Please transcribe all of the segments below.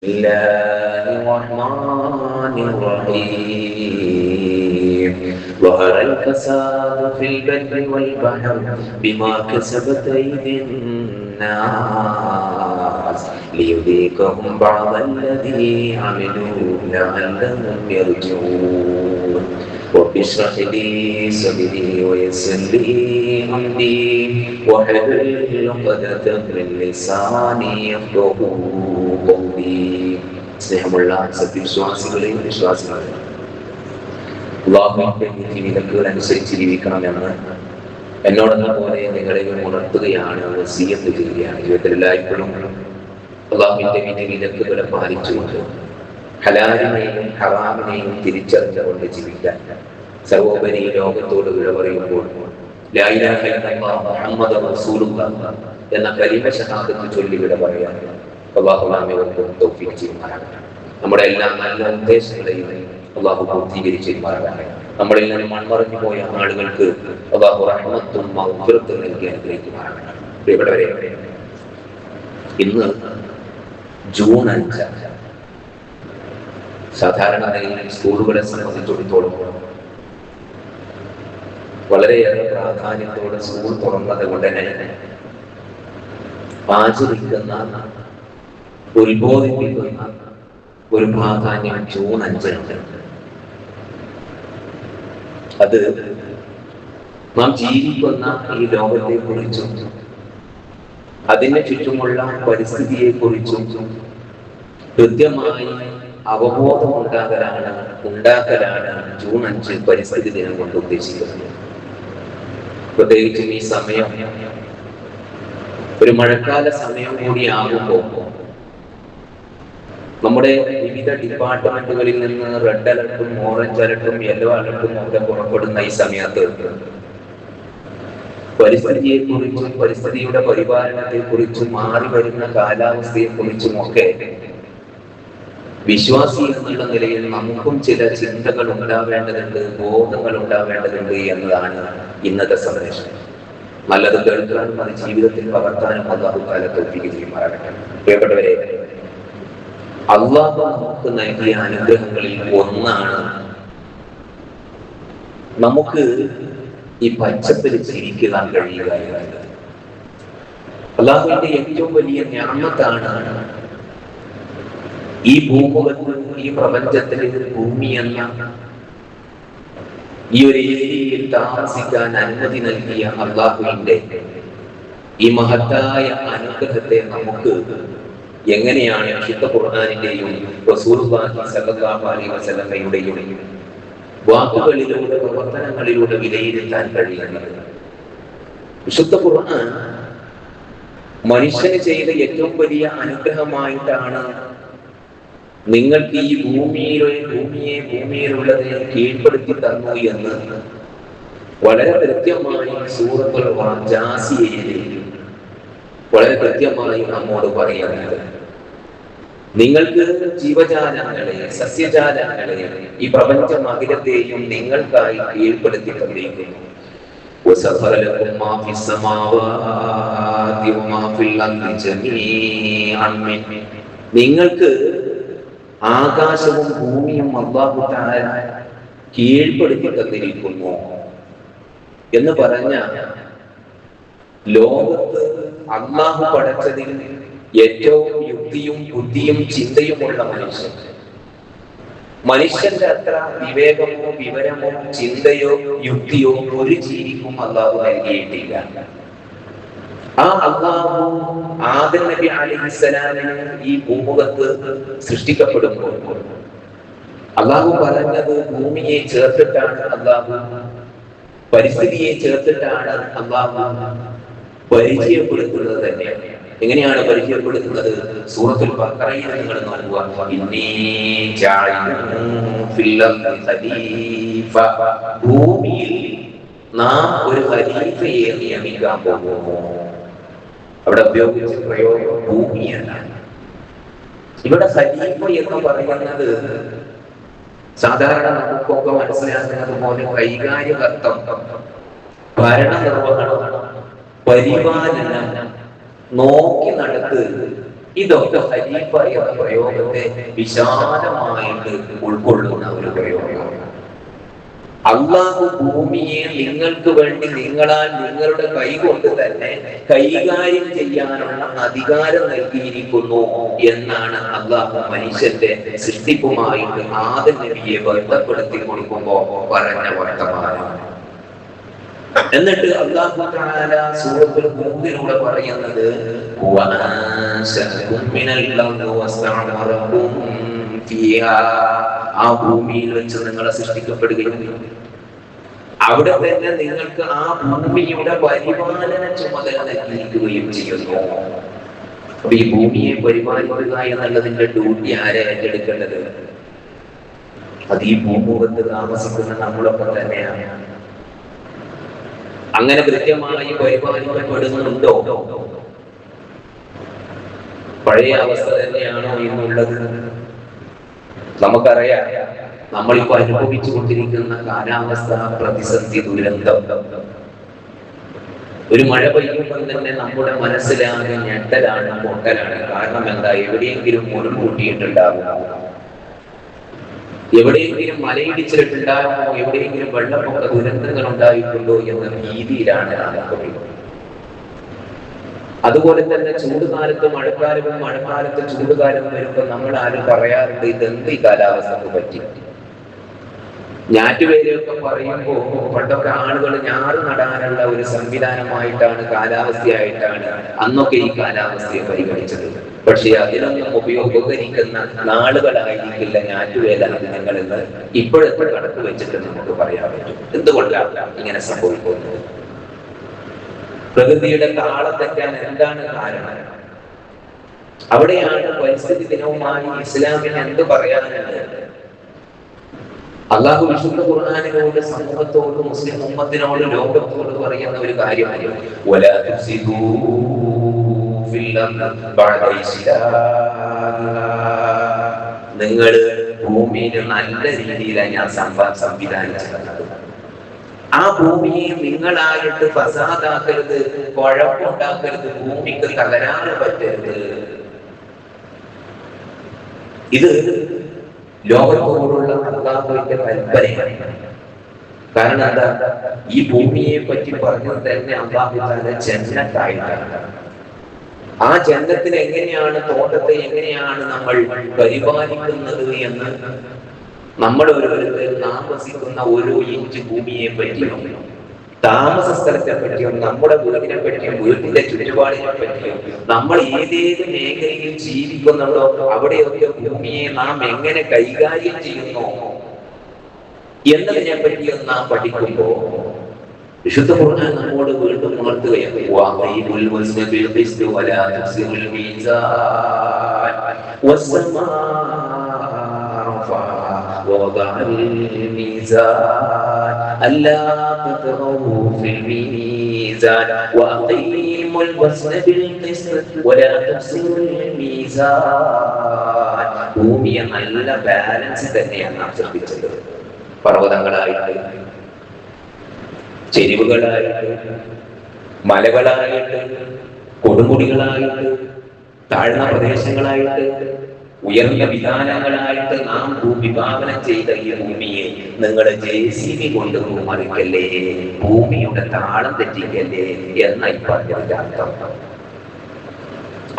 الله الرحمن الرحيم ظهر الفساد في البر والبحر بما كسبت أيدي الناس ليذيقهم بعض الذي عملوا لعلهم يرجعون رب اشرح لي صدري ويسر لي أمري واحلل عقدة من لساني يفقهوا قولي. സ്നേഹമുള്ള സത്യവിശ്വാസികളെയും വിശ്വാസികളെയും അല്ലാഹുവിന്റെ വിധിവിലക്കുകൾ അനുസരിച്ച് ജീവിക്കണമെന്ന് എന്നോടെന്ന പോലെ നിങ്ങളെയും ഉണർത്തുകയാണ്, വസിയ്യത്ത് ചെയ്യുകയാണ്. ജീവിതത്തിൽ എല്ലായ്പ്പോഴും അല്ലാഹുവിന്റെ വിധിവിലക്കുകളെ പാലിച്ചുകൊണ്ട് ഹലാലിനെയും ഹറാമിനെയും തിരിച്ചറിഞ്ഞുകൊണ്ട് ജീവിക്കാൻ, സർവോപരി ലോകത്തോട് വിട പറയുമ്പോൾ ലാ ഇലാഹ ഇല്ലല്ലാഹ് മുഹമ്മദുർ റസൂലുള്ളാഹ് എന്ന കലിമ ഷഹാദത്ത് ചൊല്ലി വിട പറയാൻ അല്ലാഹു നമ്മെ തൗഫീഖ് ചെയ്യുമാറാകട്ടെ. നമ്മുടെ എല്ലാ നല്ല ഉദ്ദേശങ്ങളെയും അല്ലാഹു പൂർത്തീകരിച്ചുമാറാകട്ടെ. നമ്മളിൽ നിന്ന് മൺമറഞ്ഞു പോയ ആളുകൾക്ക് അല്ലാഹു റഹ്മത്തും മഗ്ഫിറത്തും നൽകി അനുഗ്രഹിക്കുമാറാകട്ടെ. പ്രിയപ്പെട്ടവരെ, ഇന്ന് ജൂൺ 5. സാധാരണ നിലയിൽ സ്കൂളുകളെ സംബന്ധിച്ചിടത്തോളം വളരെയേറെ പ്രാധാന്യത്തോടെ സ്കൂൾ തുറന്നത് കൊണ്ട് തന്നെ ആചരിക്കുന്ന, ഉത്ബോധിപ്പിക്കുന്ന ഒരു പ്രാധാന്യം ജൂൺ 5 അത് നാം ജീവിക്കുന്ന ഈ ലോകത്തെ കുറിച്ചും അതിന് ചുറ്റുമുള്ള പരിസ്ഥിതിയെ കുറിച്ചും കൃത്യമായി അവബോധം ഉണ്ടാക്കലാണ് ജൂൺ 5 പരിസ്ഥിതി ദിനം കൊണ്ട് ഉദ്ദേശിക്കുന്നത്. പ്രത്യേകിച്ചും ഈ സമയം ഒരു മഴക്കാല സമയം കൂടിയാകുമ്പോൾ നമ്മുടെ വിവിധ ഡിപ്പാർട്ട്മെന്റുകളിൽ നിന്ന് റെഡ് അലർട്ടും ഓറഞ്ച് അലർട്ടും യെല്ലോ അലർട്ടും ഒക്കെ പുറപ്പെടുന്ന ഈ സമയത്ത് പരിസ്ഥിതിയെ കുറിച്ചും പരിസ്ഥിതിയുടെ പരിപാലനത്തെ കുറിച്ചും മാറി വരുന്ന കാലാവസ്ഥയെ കുറിച്ചും ഒക്കെ വിശ്വാസി എന്നുള്ള നിലയിൽ നമുക്കും ചില ചിന്തകൾ ഉണ്ടാവേണ്ടതുണ്ട്, ബോധങ്ങൾ ഉണ്ടാവേണ്ടതുണ്ട് എന്നതാണ് ഇന്നത്തെ സന്ദേശം. നല്ലത് കേൾക്കാനും അത് ജീവിതത്തിൽ പകർത്താനും അല്ലാഹു തആല തൗഫീഖ് ചെയ്യുമാറാകട്ടെ. പ്രിയപ്പെട്ടവരെ, അല്ലാഹു നമുക്ക് നൽകിയ അനുഗ്രഹങ്ങളിൽ ഒന്നാണ് നമുക്ക് ഈ പച്ചപ്പിൽ ജീവിക്കാൻ കഴിയുക എന്നത്. അല്ലാഹുവിന്റെ ഏറ്റവും വലിയ നിഅമത്താണ് ഈ ഭൂമുഖത്ത്, ഈ പ്രപഞ്ചത്തിലെ ഭൂമി എന്ന ഈ ഒരു ഏരിയയിൽ താമസിക്കാൻ അനുമതി നൽകിയ അല്ലാഹുവിന്റെ ഈ മഹത്തായ അനുഗ്രഹത്തെ നമുക്ക് എങ്ങനെയാണ് വിശുദ്ധ ഖുർആനിന്റെയും റസൂലുള്ളാഹി സ്വല്ലല്ലാഹു അലൈഹി വസല്ലമയുടെയും വാക്കുകളിലൂടെ, പ്രവർത്തനങ്ങളിലൂടെ വിലയിരുത്താൻ കഴിയുന്നത്? വിശുദ്ധ ഖുർആൻ മനുഷ്യന് ചെയ്ത ഏറ്റവും വലിയ അനുഗ്രഹമായിട്ടാണ് നിങ്ങൾക്ക് ഈ ഭൂമിയിലുള്ളതിനെ കീഴ്പ്പെടുത്തി തന്നു എന്ന് വളരെ കൃത്യമായി സൂറത്തുൽ ജാസിയയിൽ വളരെ കൃത്യമായി നമ്മോട് പറയുന്നത്. നിങ്ങൾക്ക് ജീവജാലങ്ങളെ, സസ്യജാലങ്ങളെ, ഈ പ്രപഞ്ച അഖിലത്തെയും നിങ്ങൾക്കായി കീഴ്പ്പെടുത്തി തന്നിരിക്കുന്നു. നിങ്ങൾക്ക് ആകാശവും ഭൂമിയും അല്ലാഹു തആല കീഴ്പ്പെടുത്തി തന്നിരിക്കുന്നു എന്ന് പറഞ്ഞ ലോകത്ത് അല്ലാഹു പടച്ചതിൽ ഏറ്റവും യുക്തിയും ബുദ്ധിയും ചിന്തയുമുള്ള മനുഷ്യന്റെ അത്ര വിവേകമോ വിവരമോ ചിന്തയോ യുക്തിയോ ഒരു ജീവിക്കും അല്ലാഹു നൽകിയിട്ടില്ല. ആ അല്ലാഹു ആദം നബി അലൈഹിസ്സലാമിനെ ഈ ഭൂമുഖത്ത് സൃഷ്ടിക്കപ്പെടുമ്പോൾ അല്ലാഹു പറഞ്ഞത് ഭൂമിയെ ചേർത്തിട്ടാണ്, അല്ലാഹു പരിസ്ഥിതിയെ ചേർത്തിട്ടാണ് അല്ലാഹു പരിചയപ്പെടുത്തുന്നത് തന്നെ. എങ്ങനെയാണ് പരിചയപ്പെടുത്തുന്നത്? സൂറത്തുൽ ബഖറയിൽ നിങ്ങൾ നോക്കുക. ഇന്നീ ജാഇലു ഫിൽ അർദി ഖലീഫ, ഭൂമിയിൽ നാം ഒരു ഖലീഫയെ നിയമിക്കാൻ പോകുന്നു. അവിടെ ഉപയോഗിച്ച പ്രയോഗം ഭൂമിയല്ല. ഇവിടെ ഖലീഫ എന്ന് പറയുന്നത് സാധാരണ നമുക്കൊക്കെ മനസ്സിലാക്കുന്നത് പോലെ കൈകാര്യകർത്തം, ഭരണനിർവഹണം, പരിപാലനം, നോക്കി നടത്ത് ഇതൊക്കെ ഖലീഫ എന്ന പ്രയോഗത്തെ വിശാലമായിട്ട് ഉൾക്കൊള്ളുന്ന ഒരു പ്രയോഗമാണ്. അള്ളാഹു ഭൂമിയെ നിങ്ങൾക്ക് വേണ്ടി നിങ്ങളുടെ കൈകൊണ്ട് തന്നെ കൈകാര്യം ചെയ്യാനുള്ള അധികാരം നൽകിയിരിക്കുന്നു എന്നാണ് അള്ളാഹു മനുഷ്യന്റെ സൃഷ്ടിപ്പുമായിട്ട് ആദം നബിയെ ബന്ധപ്പെടുത്തി കൊടുക്കുമ്പോ പറഞ്ഞ വർത്തമാനം. എന്നിട്ട് അല്ലാഹു തആല സൂറത്തുൽ ഹൂദിലൂടെ പറയുന്നത് ആ ഭൂമിയിൽ വെച്ച് നിങ്ങളെ സൃഷ്ടിക്കപ്പെടുകയും അവിടെ തന്നെ നിങ്ങൾക്ക് ആ ഭൂമിയുടെ പരിപാലന ചുമതല നൽകിയിരിക്കുകയും ചെയ്യുന്നു. അപ്പൊ ഈ ഭൂമിയെ പരിപാലിക്കുക എന്നുള്ളതിന്റെ ഡ്യൂട്ടി ആരെ ഏറ്റെടുക്കേണ്ടത്? അത് ഈ ഭൂമുഖത്ത് താമസിക്കുന്ന നമ്മളൊക്കെ തന്നെയാണ്. അങ്ങനെ കൃത്യമായി പരിപാലിക്കപ്പെടുന്നുണ്ടോ? പഴയ അവസ്ഥ തന്നെയാണോ ഇന്നുള്ളത്? നമുക്കറിയാം, നമ്മളിപ്പോ അനുഭവിച്ചു കൊണ്ടിരിക്കുന്ന കാലാവസ്ഥ പ്രതിസന്ധി, ദുരന്തം. ഒരു മഴ പെയ്യുമ്പോൾ തന്നെ നമ്മുടെ മനസ്സിലാകെ ഞെട്ടലാണ്, പൊട്ടലാണ്. കാരണം എന്താ? എവിടെയെങ്കിലും മുൻകൂട്ടിയിട്ടുണ്ടാകും, എവിടെയെങ്കിലും മലയിടിച്ചിട്ടുണ്ടാകുമോ, എവിടെയെങ്കിലും വെള്ളപ്പൊക്ക ദുരന്തങ്ങൾ ഉണ്ടായിട്ടുണ്ടോ എന്ന ഭീതിയിലാണ് അനുഭവിക്കുന്നത്. അതുപോലെ തന്നെ ചൂടുകാലത്ത് മഴക്കാലവും മഴക്കാലത്ത് ചൂടുകാലം വരുമ്പോൾ നമ്മൾ ആരും പറയാറുണ്ട് ഇതെന്ത് ഈ കാലാവസ്ഥക്ക് പറ്റി. ഞാറ്റുവേലയൊക്കെ പറയുമ്പോൾ പണ്ടൊക്കെ ആളുകൾ ഞാറ് നടാനുള്ള ഒരു സംവിധാനമായിട്ടാണ്, കാലാവസ്ഥയായിട്ടാണ് അന്നൊക്കെ ഈ കാലാവസ്ഥയെ പരിഗണിച്ചത്. പക്ഷെ അതിനൊന്നും ഉപകരിക്കുന്ന നാളുകളായിരിക്കില്ല ഞാറ്റുവേല ദിനങ്ങളെന്ന് ഇപ്പോഴത്തെ കണക്ക് വെച്ചിട്ട് നമുക്ക് പറയാൻ പറ്റും. എന്തുകൊണ്ടാണ് ഇങ്ങനെ സംഭവിക്കുന്നത്? പ്രകൃതിയുടെ താളത്തെറ്റാൻ എന്താണ് കാരണം? അവിടെയാണ് പരിസ്ഥിതി ദിനവുമായി ഇസ്ലാമിന് എന്ത് പറയാനുണ്ട്? അള്ളാഹു വിശുദ്ധ ഖുർആനിനോട്, സമൂഹത്തോട്, മുസ്ലിം ഉമ്മത്തിനോട്, ലോകത്തോട് പറയുന്ന ഒരു കാര്യമാണ് നിങ്ങൾ ഭൂമിയിൽ നല്ല രീതിയിലാണ് ഞാൻ സംവിധാനിച്ചത്. ആ ഭൂമിയെ നിങ്ങളായിട്ട് ഫസാദാക്കരുത്, കുഴപ്പമുണ്ടാക്കരുത്, ഭൂമിക്ക് തകരാറ് പറ്റരുത്. ഇത് ലോകത്തോടുള്ള അല്ലാഹുവിന്റെ കൽപ്പനയാണ്. കാരണം എന്താ? ഈ ഭൂമിയെ പറ്റി പറഞ്ഞത് തന്നെ അല്ലാഹു തആല ജന്നത്തായിട്ടാണ്. ആ ജന്നത്തിന് എങ്ങനെയാണ്, തോട്ടത്തെ എങ്ങനെയാണ് നമ്മൾ പരിപാലിക്കുന്നത് എന്ന് നമ്മൾ ഓരോരുത്തർ താമസിക്കുന്ന ഓരോ ഇഞ്ച് ഭൂമിയെ പറ്റിയും, താമസ സ്ഥലത്തെ പറ്റിയും, നമ്മുടെ വീടിനെ പറ്റിയും, വീട്ടിന്റെ ചുറ്റുപാടിനെ പറ്റിയും, നമ്മൾ ഏതേത് മേഖലയിൽ ജീവിക്കുന്നുണ്ടോ അവിടെയൊക്കെ ഭൂമിയെ നാം എങ്ങനെ കൈകാര്യം ചെയ്യുന്നു എന്നതിനെ പറ്റിയും നാം പഠിക്കുമ്പോ വിശുദ്ധ ഖുർആൻ നമ്മോട് വീണ്ടും ഉണർത്തുകയാണ്. ووضع الميزان ألا تطغوا في الميزان وأقيموا الوزن بالقسط ولا تخسروا الميزان. ഭൂമിയെ നല്ല ബാലൻസ് തന്നെയാണ് നാം ശ്രദ്ധിച്ചത്. പർവ്വതങ്ങളായിട്ട്, ചെരിവുകളായിട്ട്, മലകളായിട്ട്, കൊടുമുടികളായിട്ട്, താഴ്ന്ന പ്രദേശങ്ങളായിട്ട്, ഉയർന്ന വിധാനങ്ങളായിട്ട് നാം വിഭാവനം ചെയ്ത ഈ ഭൂമിയെ നിങ്ങൾ JCB കൊണ്ട് മറിക്കല്ലേ, ഭൂമിയുടെ താളം തെറ്റിക്കല്ലേ എന്ന ഈ പറഞ്ഞതിന്റെ അർത്ഥം.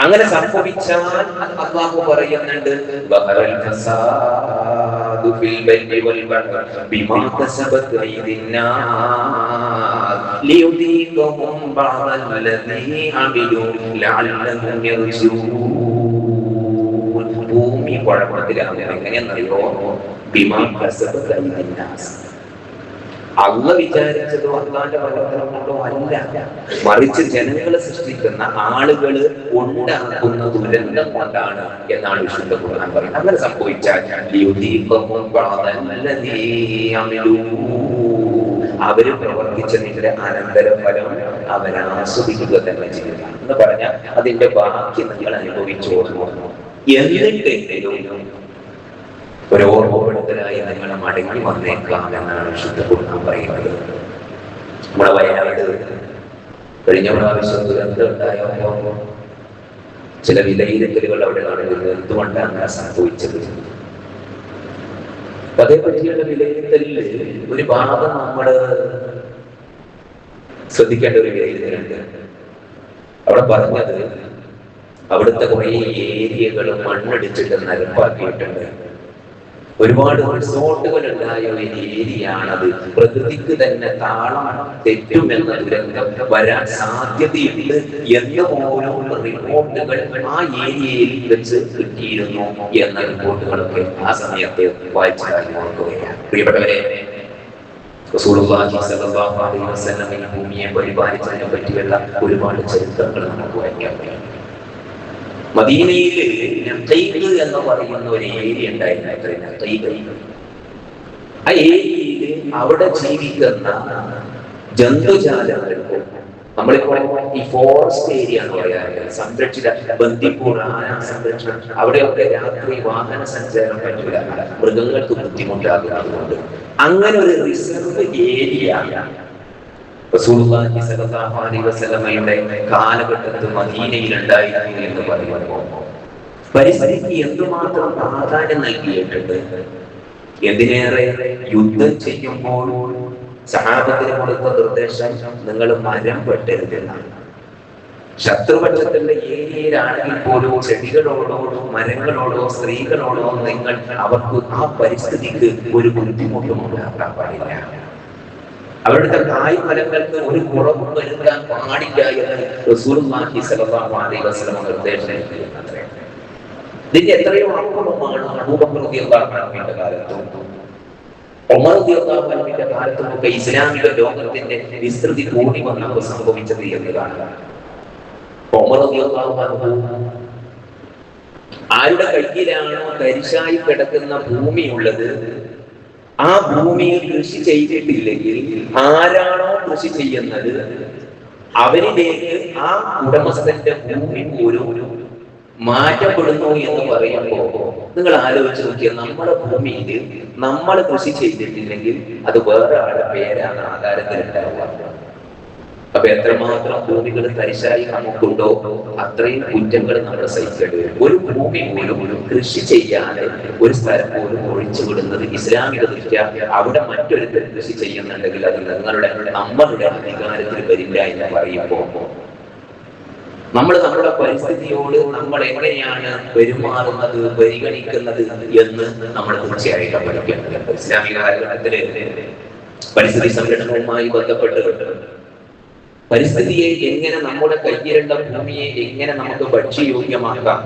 അങ്ങനെ സംഭവിച്ചാൽ അല്ലാഹു പറയുന്നുണ്ട് ബഹറൽ ഫസാദു ഫിൽ ബർരി വൽ ബഹ്രി ബിമാ കസബത് അയ്ദിന്നാസ് ലിയുദീഖുഹും ബഅദല്ലദീ അമിലു ലഅല്ലഹും യർജിഊൻ. ഭൂമി കുഴപ്പത്തിലാണ്. എങ്ങനെയെന്നറിയോ? ബിമാ കസബത് അയ്ദിന്നാസ്. അള്ള വിചാരിച്ചതോ അള്ളാന്റെ പ്രവർത്തനം കൊണ്ടോ അല്ല, മറിച്ച് ജനങ്ങളെ സൃഷ്ടിക്കുന്ന ആളുകള് ഉണ്ടാക്കുന്ന ദുരന്തം കൊണ്ടാണ് എന്നാണ് വിശുദ്ധ ഖുർആൻ പറയുന്നത്. അങ്ങനെ സംഭവിച്ചാൽ അവര് പ്രവർത്തിച്ചതിന്റെ അനന്തരഫലം അവരാസ്വദിക്കുക തന്നെ ചെയ്യുക എന്ന് പറഞ്ഞാൽ അതിന്റെ ബാക്കി നിങ്ങൾ അനുഭവിച്ചോളൂ. എന്നിട്ടെങ്കിലും ഒരു ഓർമ്മപ്പെടുത്തലായി നിങ്ങൾ മടങ്ങി വന്നേക്കാം എന്നാണ് വിശുദ്ധ ഖുർആൻ പറയുന്നത്. നമ്മുടെ വയനാട് കഴിഞ്ഞ പ്രാവശ്യം ദുരന്തം ഉണ്ടായപ്പോ ചില വിലയിരുത്തലുകൾ അവിടെ നടക്കുന്നത് എന്തുകൊണ്ടാണ് സംഭവിച്ചത്. അതേപറ്റിയുള്ള വിലയിരുത്തലിൽ ഒരു ഭാഗം നമ്മൾ ശ്രദ്ധിക്കേണ്ട ഒരു വിലയിരുത്തലുണ്ട്. അവിടെ പറഞ്ഞത് അവിടുത്തെ കുറെ ഏരിയകൾ മണ്ണടിച്ചിട്ട് നിരപ്പാക്കിയിട്ടുണ്ട്. ഒരുപാട് റിസോർട്ടുകൾ ഉണ്ടായ ഒരു ഏരിയയാണത്. പ്രകൃതിക്ക് തന്നെ താളം തെറ്റുമെന്ന ദുരന്തം വരാൻ സാധ്യതയുണ്ട് എന്ന് പോലും റിപ്പോർട്ടുകൾ ആ ഏരിയയിൽ വെച്ച് കിട്ടിയിരുന്നു എന്ന റിപ്പോർട്ടുകളൊക്കെ ആ സമയത്ത് വായിച്ചാൽ ഓർക്കുകയാണ്. പ്രിയപ്പെട്ടവരെ, റസൂലുള്ളാഹി സ്വല്ലല്ലാഹു അലൈഹി വസല്ലം ഈ ഭൂമിയെ പരിപാലിച്ചതിനെ പറ്റിയുള്ള ഒരുപാട് ചരിത്രങ്ങൾ നമുക്ക് വായിക്കാൻ കഴിയും. മദീനയിൽ നഖീഖ് എന്ന് പറയുന്ന ഒരു ഏരിയ ഉണ്ടായിരുന്നു. ആ ഏരിയയിൽ അവിടെ ജീവിക്കുന്ന ജന്തുജാലങ്ങൾക്ക് നമ്മളിപ്പോ ഈ ഫോറസ്റ്റ് ഏരിയ എന്ന് പറയാറുണ്ട്, സംരക്ഷിത ബന്ദിപ്പൂർ ആന സംരക്ഷണം, അവിടെയൊക്കെ രാത്രി വാഹന സഞ്ചാരം പറ്റില്ല, മൃഗങ്ങൾക്ക് ബുദ്ധിമുട്ടാകുന്നതുകൊണ്ട് അങ്ങനെ ഒരു റിസർവ് ഏരിയ റസൂലുള്ളാഹി സ്വല്ലല്ലാഹു അലൈഹി വസല്ലമയുടെ കാലഘട്ടത്തിൽ മദീനയിൽ ഉണ്ടായിരുന്നു എന്ന് പറയുമ്പോൾ പരിസ്ഥിതിക്ക് എന്തുമാത്രം പ്രാധാന്യം നൽകിയിട്ടുണ്ട്. എന്തിനേറെ യുദ്ധം ചെയ്യുമ്പോൾ സഹാബത്തിന് കൊടുത്ത നിർദ്ദേശം നിങ്ങൾ മരം വെട്ടരുതെന്നാണ്. ശത്രുപക്ഷത്തിന്റെ ഏരിയയിലാണെങ്കിൽ പോലും ചെടികളോടോ മരങ്ങളോടോ സ്ത്രീകളോടോ നിങ്ങൾ അവർക്ക് ആ പരിസ്ഥിതിക്ക് ഒരു ബുദ്ധിമുട്ടും ഉണ്ടാക്കാൻ പാടില്ല. അവരുടെ കായ് ഫലങ്ങൾക്ക് ഒരു കുറവും വരുത്താൻ പാടില്ല എന്ന് റസൂലുള്ളാഹി സ്വല്ലല്ലാഹു അലൈഹി വസല്ലം നിർദ്ദേശം നൽകിയിട്ടുണ്ട്. ഇതിന്റെ എത്രയോ അപ്പുറമാണ് അബൂബക്കർ റളിയല്ലാഹു അൻഹുവിന്റെ കാലത്തും ഉമർ റളിയല്ലാഹു അൻഹുവിന്റെ കാലത്തും ഒക്കെ ഇസ്ലാമിക ലോകത്തിന്റെ വിസ്തൃതി കൂടി വന്നപ്പോൾ സംഭവിച്ചത് എന്നതാണ്. ഉമർ റളിയല്ലാഹു അൻഹു ആരുടെ കയ്യിലാണോ തരിശായി കിടക്കുന്ന ഭൂമിയുള്ളത്, ആ ഭൂമിയിൽ കൃഷി ചെയ്തിട്ടില്ലെങ്കിൽ ആരാണോ കൃഷി ചെയ്യുന്നത് അവരിലേക്ക് ആ ഉടമസ്ഥന്റെ ഭൂമി പോലും മാറ്റപ്പെടുന്നു എന്ന് പറയുമ്പോ നിങ്ങൾ ആലോചിച്ച് നോക്കിയാൽ നമ്മുടെ ഭൂമിയിൽ നമ്മൾ കൃഷി ചെയ്തിട്ടില്ലെങ്കിൽ അത് വേറെ ആളുടെ പേരാണ് ആധാരത്തിലുണ്ടാവുക. അപ്പൊ എത്രമാത്രം ഭൂമികൾ തരിശായി നമുക്കുണ്ടോ അത്രയും കുറ്റങ്ങൾ നമ്മൾ സഹിക്കേണ്ടി വരും. ഒരു ഭൂമി പോലും കൃഷി ചെയ്യാതെ ഒരു സ്ഥലം പോലും ഒഴിച്ചു വിടുന്നത് ഇസ്ലാമിക ദൃഷ്ട്യാ അവിടെ മറ്റൊരു കൃഷി ചെയ്യുന്നുണ്ടെങ്കിൽ അത് നമ്മളുടെ അധികാരത്തിൽ വരില്ല എന്ന് പറയുമ്പോ നമ്മുടെ പരിസ്ഥിതിയോട് നമ്മൾ എങ്ങനെയാണ് പെരുമാറുന്നത്, പരിഗണിക്കുന്നത് എന്ന് നമ്മൾ തീർച്ചയായിട്ടും പഠിക്കേണ്ടതുണ്ട്. ഇസ്ലാമിക കാലഘട്ടത്തില് പരിസ്ഥിതി സംരക്ഷണവുമായി ബന്ധപ്പെട്ട് പരിസ്ഥിതിയെ എങ്ങനെ നമ്മുടെ കയ്യിലുള്ള ഭൂമിയെ എങ്ങനെ നമുക്ക് ഭക്ഷ്യയോഗ്യമാക്കാം,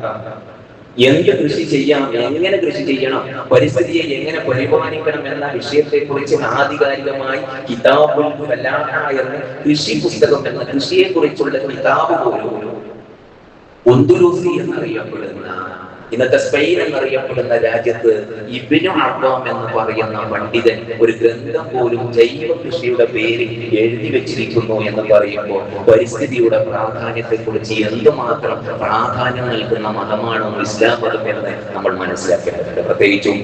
എന്ത് കൃഷി ചെയ്യാം, എങ്ങനെ കൃഷി ചെയ്യണം, പരിസ്ഥിതിയെ എങ്ങനെ പരിപാലിക്കണം എന്ന വിഷയത്തെ കുറിച്ച് ആധികാരികമായി കിതാബുൽ ഫലാഹ എന്ന കൃഷി പുസ്തകം എന്ന കൃഷിയെ കുറിച്ചുള്ള കിതാബ് പോലും ഒന്തുലൂസി എന്നറിയപ്പെടുന്ന ഇന്നത്തെ സ്പെയിൻ എന്നറിയപ്പെടുന്ന രാജ്യത്ത് ഇബ്നു അബ്ബാം എന്ന് പറയുന്ന പണ്ഡിതൻ ഒരു ഗ്രന്ഥം പോലും ജൈവ കൃഷിയുടെ പേരിൽ എഴുതി വെച്ചിരിക്കുന്നു എന്ന് പറയുമ്പോൾ പരിസ്ഥിതിയുടെ പ്രാധാന്യത്തെ കുറിച്ച് എന്തുമാത്രം പ്രാധാന്യം നൽകുന്ന മതമാണോ ഇസ്ലാം മതം എന്ന് നമ്മൾ മനസ്സിലാക്കേണ്ടതുണ്ട്. പ്രത്യേകിച്ചും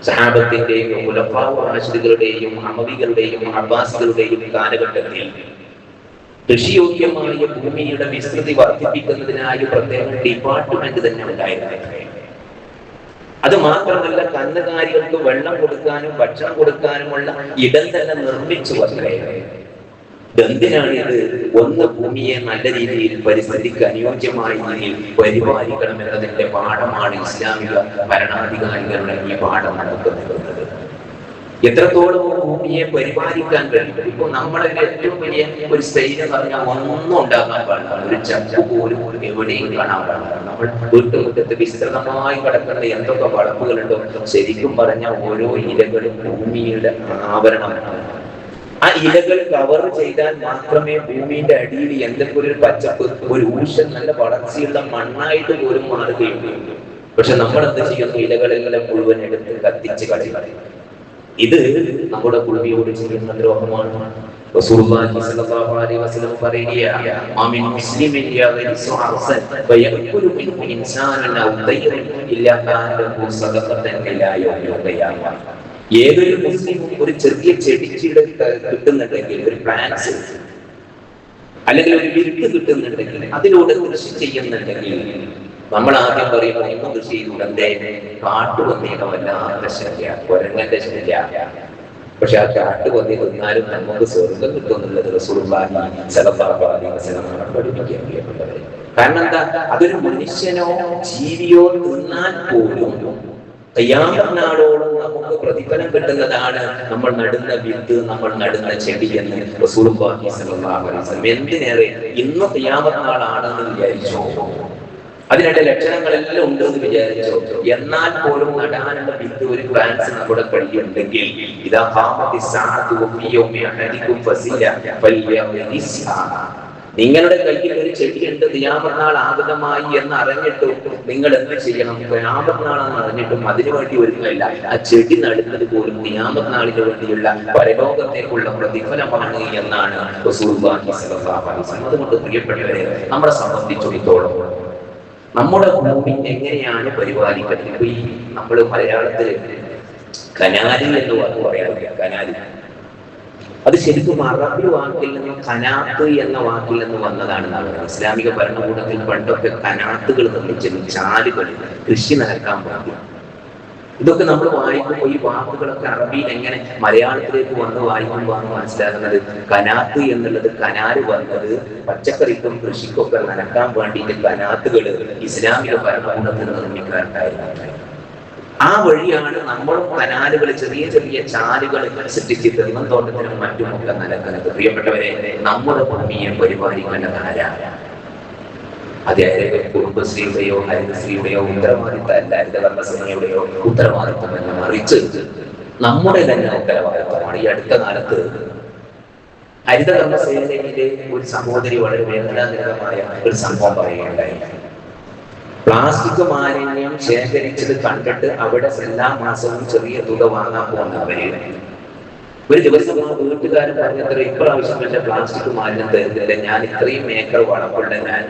സഹാബത്തിന്റെയും ഖുലഫാഉ റാഷിദുകളുടെയും അമവികളുടെയും അബ്ബാസികളുടെയും കാലഘട്ടത്തിൽ കൃഷിയോഗ്യമായ ഭൂമിയുടെ വിസ്തൃതി വർദ്ധിപ്പിക്കുന്നതിനായി പ്രത്യേക ഡിപ്പാർട്ട്മെന്റ് തന്നെ ഉണ്ടായിരുന്നു. അത് മാത്രമല്ല, കന്നുകാലികൾക്ക് വെള്ളം കൊടുക്കാനും ഭക്ഷണം കൊടുക്കാനുമുള്ള ഇടം തന്നെ നിർമ്മിച്ചു വന്നേ. എന്തിനാണ് ഇത്? ഒന്ന്, ഭൂമിയെ നല്ല രീതിയിൽ പരിസ്ഥിതിക്ക് അനുയോജ്യമായ രീതിയിൽ പരിപാലിക്കണം എന്നതിന്റെ പാഠമാണ് ഇസ്ലാമിക ഭരണാധികാരികളുടെ ഈ പാഠം നമുക്ക് നൽകുന്നത്. എത്രത്തോളം ഭൂമിയെ പരിപാലിക്കാൻ കഴിയും. ഇപ്പൊ നമ്മളെ ഏറ്റവും വലിയ ഒരു സ്റ്റൈൽ എന്ന് പറഞ്ഞാൽ ഒന്നും ഉണ്ടാകാൻ പാടില്ല, ഒരു ചപ്പ് പോലും എവിടെയും കാണാൻ പാടില്ല. നമ്മൾ വീട്ടുമുറ്റത്ത് വിസ്തൃതമായി കിടക്കേണ്ട എന്തൊക്കെ വളപ്പുകളുണ്ടോ, ശരിക്കും പറഞ്ഞാൽ ഓരോ ഇലകളും ഭൂമിയുടെ ആവരണമാണ്. ആ ഇലകൾ കവർ ചെയ്താൽ മാത്രമേ ഭൂമിയുടെ അടിയിൽ എന്തൊക്കെ ഒരു പച്ചപ്പ്, ഒരു ഊഷൻ, നല്ല വളർച്ചയുള്ള മണ്ണായിട്ട് പോലും മാറുകയുള്ളൂ. പക്ഷെ നമ്മൾ എന്ത് ചെയ്യുന്നു? ഇലകളെല്ലാം മുഴുവൻ എടുത്ത് കത്തിച്ച് കളയും. ഇത് നമ്മുടെ ഭൂമിയോട് ചെയ്യുന്ന ദ്രോഹമാണ്. റസൂലുള്ളാഹി സ്വല്ലല്ലാഹു അലൈഹി വസല്ലം പറയുകയാണ്, "മാമിൻ മുസ്ലിമിൻ യഗ്രിസു അർസൻ വയഅകുലു മിൻഹു ഇൻസാനൻ ഔ തയ്റൻ ഇല്ലാ കാനഹു സദഖതൻ ഇലാ യൗമിൽ ഖിയാമ." ഏതൊരു മുസ്ലിമും ഒരു ചെറിയ ചെടിച്ചീട് കിട്ടുന്നുണ്ടെങ്കിൽ, ഒരു പ്ലാന്റ്സ് അല്ലെങ്കിൽ ഒരു വിത്ത് കിട്ടുന്നുണ്ടെങ്കിൽ, അതിലൂടെ കൃഷി ചെയ്യുന്നുണ്ടെങ്കിൽ നമ്മൾ ആദ്യം പറയും ഒന്നും കൃഷി ചെയ്തുകൊണ്ടേ കാട്ടുപന്നിയുടെ വല്ലാത്ത ശല്യ, കുരങ്ങന്റെ ശല്യ. പക്ഷെ ആ കാട്ടുപന്നി തിന്നാലും നമുക്ക് സ്വർഗം കിട്ടുന്നുള്ളത് റസൂലുള്ളാഹി സ്വല്ലല്ലാഹു അലൈഹി വസല്ലം പഠിപ്പിക്കാൻ പ്രിയപ്പെട്ടവരെ. കാരണം എന്താ, അതൊരു മനുഷ്യനോ ജീവിയോ തിന്നാൽ പോലും ഖിയാമത്ത് നാളോളം നമുക്ക് പ്രതിഫലം കിട്ടുന്നതാണ് നമ്മൾ നടുന്ന വിത്ത്, നമ്മൾ നടുന്ന ചെടി എന്ന് റസൂലുള്ളാഹി സ്വല്ലല്ലാഹു അലൈഹി വസല്ലം. എന്തിനേറെ ഇന്ന് ഖിയാമത്ത് നാളാണെന്ന് വിചാരിച്ചോ, അതിനിടെ ലക്ഷണങ്ങളെല്ലാം ഉണ്ടെന്ന് വിചാരിച്ചോ, എന്നാൽ പോലും നടാനുള്ള വിത്ത് ഒരു പ്ലാന്റ്സ് നമ്മുടെ കയ്യിലുണ്ടെങ്കിൽ ഇതാ നിങ്ങളുടെ കയ്യിൽ ഒരു ചെടിയുണ്ട് ഖിയാമത്ത് നാൾ ആഗതമായി എന്ന് അറിഞ്ഞിട്ടും നിങ്ങൾ എന്ത് ചെയ്യണം? ഖിയാമത്ത് നാളെന്ന് അറിഞ്ഞിട്ടും അതിനുവേണ്ടി ഒരുങ്ങില്ല. ആ ചെടി നടുന്നത് പോലും ഖിയാമത്ത് നാളിന് വേണ്ടിയുള്ള പരലോകത്തേക്കുള്ള പ്രതിഫലമാണ് എന്നാണ് റസൂലുള്ളാഹി സ്വല്ലല്ലാഹു അലൈഹി വസല്ലം. അതുകൊണ്ട് പ്രിയപ്പെട്ടവരെ, നമ്മളെ സംബന്ധിച്ചിടത്തോളം നമ്മുടെ ഭൂമി എങ്ങനെയാണ് പരിപാലിക്കുന്നത്? ഇപ്പൊ ഈ നമ്മൾ മലയാളത്തിൽ കനാലി എന്ന് പറയാറില്ല. കനാലി അത് ശരിക്കും അറബി വാക്കിൽ നിന്ന് കനാത്ത് എന്ന വാക്കിൽ നിന്ന് വന്നതാണെന്നാണ്. ഇസ്ലാമിക ഭരണകൂടത്തിൽ പണ്ടൊക്കെ കനാത്തുകൾ നിർമ്മിച്ചിരുന്നു, ചാലുകൾ കൃഷി നടക്കാൻ പാടില്ല. ഇതൊക്കെ നമ്മൾ വായിക്കുമ്പോൾ ഈ വാക്കുകളൊക്കെ അറബിയിൽ എങ്ങനെ മലയാളത്തിലേക്ക് വന്ന് വായിക്കുമ്പോഴാണ് മനസ്സിലാകുന്നത്. കനാത്ത് എന്നുള്ളത്, കനാല് വന്നത് പച്ചക്കറിക്കും കൃഷിക്കൊക്കെ നനക്കാൻ വേണ്ടിയിട്ട് കനാത്തുകൾ ഇസ്ലാമിക ഭരണകൂടത്തിൽ നിർമ്മിക്കാറുണ്ടായിരുന്നു. ആ വഴിയാണ് നമ്മളും കനാലുകൾ, ചെറിയ ചെറിയ ചാലുകൾ സൃഷ്ടിച്ച് തെങ്ങന്തോട്ടത്തിനും മറ്റുമൊക്കെ നനക്കുന്നത്. പ്രിയപ്പെട്ടവരെ, നമ്മുടെ ഭൂമിയെ പരിപാലിക്കേണ്ടത് ആരാണ്? അതായത് കുടുംബശ്രീയുടെയോ ഹരിതശ്രീയുടെയോ ഉത്തരവാദിത്തമല്ല, ഹരിതകർമ്മസേനയുടെയോ ഉത്തരവാദിത്തമെന്ന് മറിച്ച് നമ്മുടെ തന്നെ ഉത്തരവാദിത്തമാണ്. ഈ അടുത്ത കാലത്ത് ഹരിതകർമ്മസേനയിലെ ഒരു സഹോദരി വളരെ വേദനാജനകമായ ഒരു സംഭവം പറയുകയുണ്ടായി. പ്ലാസ്റ്റിക് മാലിന്യം ശേഖരിച്ചത് കണ്ടിട്ട് അവിടെ എല്ലാ മാസവും ചെറിയ തുക വാങ്ങാൻ പോകുന്നവര് ഒരു ദിവസം ആ വീട്ടുകാരൻ പറഞ്ഞത്ര, ഇപ്രാവശ്യം എന്റെ പ്ലാസ്റ്റിക് മാലിന്യം തരുന്നില്ല, ഞാൻ ഇത്രയും ഏക്കർ വളമുള്ള ഞാൻ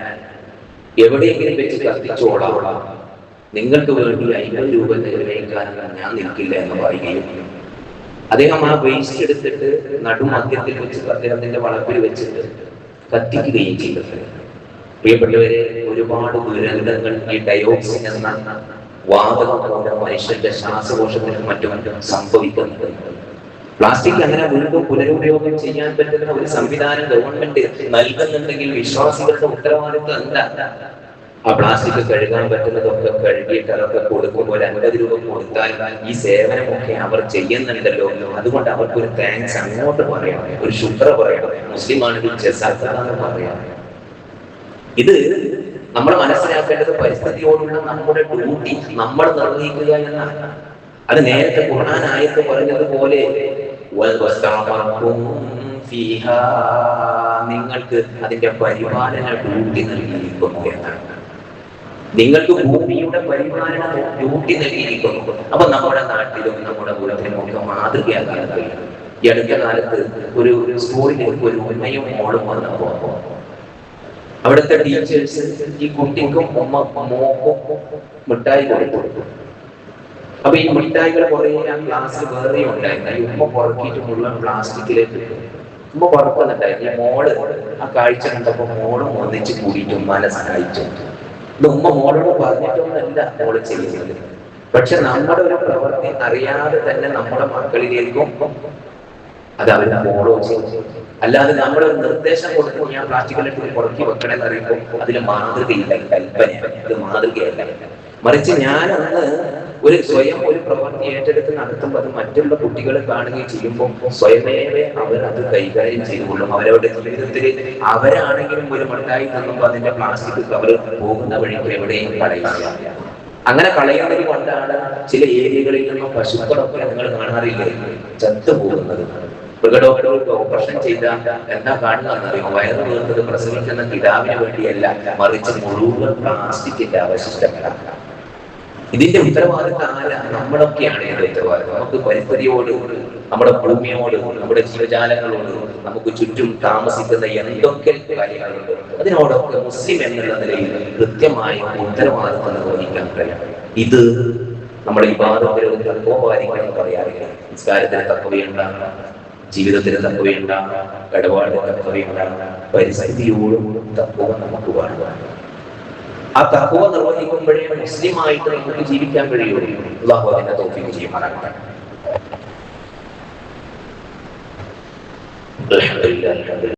എവിടെയെങ്കിലും വെച്ച് കത്തിച്ചോളാം, നിങ്ങൾക്ക് വേണ്ടി 50 രൂപ നിലവിലേക്കാൻ ഞാൻ നിൽക്കില്ല എന്ന് പറയുകയും അദ്ദേഹം ആ വേസ്റ്റ് എടുത്തിട്ട് നടുമധ്യത്തിൽ വെച്ച് അദ്ദേഹത്തിന്റെ വളപ്പിൽ വെച്ചിട്ട് കത്തിക്കുകയും ചെയ്തത്. പ്രിയപ്പെട്ടവരെ, ഒരുപാട് ദുരന്തങ്ങൾ ഈ ഡയോക്സിൻ എന്ന വാതകം മൂലം മനുഷ്യന്റെ ശ്വാസകോശത്തിനും മറ്റും സംഭവിക്കുന്നുണ്ട്. പ്ലാസ്റ്റിക് അങ്ങനെ വീണ്ടും പുനരുപയോഗം ചെയ്യാൻ പറ്റുന്ന ഒരു സംവിധാനം ഗവൺമെന്റ് നൽകുന്നുണ്ടെങ്കിൽ വിശ്വാസികളുടെ ഉത്തരവാദിത്വം എന്താ? ആ പ്ലാസ്റ്റിക് കഴുകാൻ പറ്റുന്നതൊക്കെ കഴുകിയിട്ട് അതൊക്കെ കൊടുക്കുമ്പോൾ 50 രൂപ കൊടുത്താൽ ഈ സേവനമൊക്കെ അവർ ചെയ്യുന്നുണ്ടല്ലോ. അതുകൊണ്ട് അവർക്കൊരു താങ്ക്സ് അങ്ങോട്ട് പറയണം, ഒരു ശുക്ര പറയണം. മുസ്ലിം ആണെങ്കിൽ ജസാഖാന്ന് പറയണം. ഇത് നമ്മൾ മനസ്സിലാക്കേണ്ടത് പരിസ്ഥിതിയോടുള്ള നമ്മുടെ ഡ്യൂട്ടി നമ്മൾ നിർവഹിക്കുക എന്നാണ്. അത് നേരത്തെ ഖുർആൻ ആയത്ത് പറഞ്ഞതുപോലെ നിങ്ങൾക്ക് അതിന്റെ പരിപാലന ഡ്യൂട്ടി നൽകിയിരിക്കുന്നു എന്നാണ്. നിങ്ങൾക്ക് ഭൂമിയുടെ പരിപാലന ഡ്യൂട്ടി നൽകിയിരിക്കുന്നു. അപ്പൊ നമ്മുടെ നാട്ടിലും നമ്മുടെ വീട്ടിലും ഒക്കെ മാതൃകയാക്കാൻ കഴിയും. ഈ അടുത്ത കാലത്ത് ഒരു സ്കൂളിലേക്ക് ഒരു ഉമ്മയും മോളും വന്നപ്പോ അവിടുത്തെ ടീച്ചേഴ്സ് ഈ കുട്ടിക്കും മോക്കും മിഠായി കൊടുത്തു. അപ്പൊ ഈ മിഠായികൾ കുറെ ആ ക്ലാസ്സിൽ വേറെ ഉണ്ടായിരുന്നു. ഈ ഉമ്മ പുറക്കിയിട്ട് മുഴുവൻ പ്ലാസ്റ്റിക്കിലേക്ക് ഉമ്മ പുറക്കുന്നുണ്ടായിരുന്നു. ഈ മോള് ആ കാഴ്ച കണ്ടപ്പോ മോളും ഒന്നിച്ച് കൂടിയിട്ട് ഉമ്മാനെ സഹായിച്ചു. ഇത് ഉമ്മ മോളോട് പറഞ്ഞിട്ടൊന്നല്ല മോള് ചെയ്യുന്നത്. പക്ഷെ നമ്മുടെ ഒരു പ്രവൃത്തി അറിയാതെ തന്നെ നമ്മുടെ മക്കളിലേക്കും അത് അവരുടെ ഫോളോ ചെയ്യും. അല്ലാതെ നമ്മുടെ ഒരു നിർദ്ദേശം കൊടുക്കും, ഞാൻ പ്ലാസ്റ്റിക്കിലേക്ക് പുറക്കി വെക്കണമെന്ന് അറിയുമ്പോൾ അതിൽ മാതൃകയില്ല, കൽപ്പന, അത് മാതൃകയല്ല. മറിച്ച് ഞാൻ അന്ന് ഒരു സ്വയം ഒരു പ്രവൃത്തി ഏറ്റെടുത്ത് നടത്തുമ്പോൾ അത് മറ്റുള്ള കുട്ടികളെ കാണുകയും ചെയ്യുമ്പോൾ സ്വയമേവേ അവർ അത് കൈകാര്യം ചെയ്തുകൊള്ളും. അവരവരുടെ ജീവിതത്തിൽ അവരാണെങ്കിലും ഒരു മിഠായി തന്നുമ്പോൾ അതിന്റെ പ്ലാസ്റ്റിക് കവർ പോകുന്ന വഴിക്ക് എവിടെയും കളയില്ല. അങ്ങനെ കളയുന്നത് കൊണ്ടാണ് ചില ഏരിയകളിൽ നിന്നും പശുക്കളൊക്കെ നിങ്ങൾ കാണാറില്ലേ ചത്തുപോകുന്നത്. മൃഗഡോക്ടർക്ക് ഓപ്പറേഷൻ ചെയ്താൽ എന്താ കാണുന്നതെന്നറിയോ? വയറ് വീർത്തത് പ്രസവിക്കുന്ന കിടാവിന് വേണ്ടിയല്ല, മറിച്ച് മുഴുവൻ പ്ലാസ്റ്റിക്കിന്റെ അവശിഷ്ടങ്ങളാണ്. ഇതിന്റെ ഉത്തരവാദിത്തം ആരാ? നമ്മളൊക്കെയാണ് ഇതിന്റെ ഉത്തരവാദിത്തം. നമുക്ക് പരിസ്ഥിതിയോട്, നമ്മുടെ ഭൂമിയോട്, നമ്മുടെ ജീവജാലങ്ങളോട്, നമുക്ക് ചുറ്റും താമസിക്കുന്ന എന്തൊക്കെ കാര്യങ്ങളുണ്ട് അതിനോടൊക്കെ മുസ്ലിം എന്നുള്ള നിലയിൽ കൃത്യമായ ഉത്തരവാദിത്തം നിർവഹിക്കാൻ കഴിയും. ഇത് നമ്മുടെ ഇബാദത്തിലൊരു തഖ്വ പാലിക്കണം പറയാറില്ല. നിസ്കാരത്തിന് തഖ്വയുണ്ടാകണം, ജീവിതത്തിന് തക്കവയുണ്ടാകണം, ഇടപാടിന് തക്കവയുണ്ടാകണം, പരിസ്ഥിതിയോടും തക്കവ നമുക്ക് വേണം. ആ തഖ്വ നിർവഹിക്കുമ്പോഴേ മുസ്ലിമായിട്ട് നമുക്ക് ജീവിക്കാൻ കഴിയുള്ളൂ. അല്ലാഹു അതിനെ തൗഫീഖ് ചെയ്യുമാറാകട്ടെ. അൽഹംദുലില്ലാഹ്.